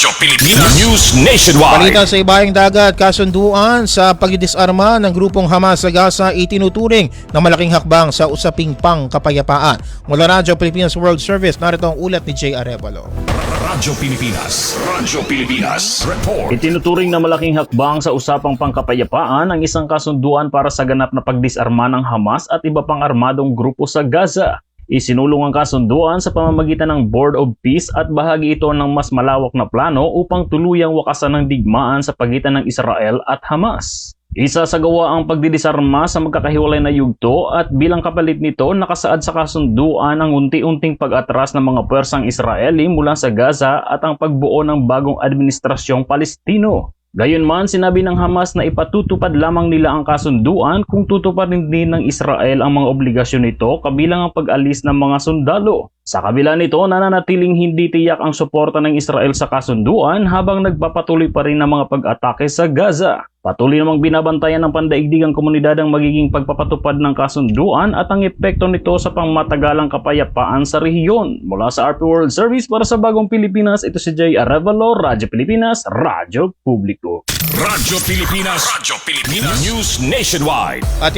Radyo Pilipinas News Nationwide. Balita sa ibayang dagat, kasunduan sa pagdidisarma ng grupong Hamas sa Gaza itinuturing na malaking hakbang sa usaping pangkapayapaan. Mula Radyo Pilipinas World Service, narito ang ulat ni Jay Arevalo. Radyo Pilipinas Report. Itinuturing na malaking hakbang sa usapang pangkapayapaan ang isang kasunduan para sa ganap na pagdisarma ng Hamas at iba pang armadong grupo sa Gaza. Isinulong ang kasunduan sa pamamagitan ng Board of Peace at bahagi ito ng mas malawak na plano upang tuluyang wakasan ng digmaan sa pagitan ng Israel at Hamas. Isasagawa ang pagdidisarma sa magkakahiwalay na yugto at bilang kapalit nito nakasaad sa kasunduan ang unti-unting pag-atras ng mga puwersang Israeli mula sa Gaza at ang pagbuo ng bagong administrasyong Palestino. Gayunman, sinabi ng Hamas na ipatutupad lamang nila ang kasunduan kung tutuparin din ng Israel ang mga obligasyon nito kabilang ang pag-alis ng mga sundalo. Sa kabila nito, nananatiling hindi tiyak ang suporta ng Israel sa kasunduan habang nagpapatuloy pa rin ang mga pag-atake sa Gaza. Patuloy namang binabantayan ng pandaigdigang komunidad ang magiging pagpapatupad ng kasunduan at ang epekto nito sa pangmatagalang kapayapaan sa rehiyon. Mula sa RP World Service para sa Bagong Pilipinas, ito si Jay Arevalo, Radyo Pilipinas, Radyo Publiko. Radyo Pilipinas News Nationwide. At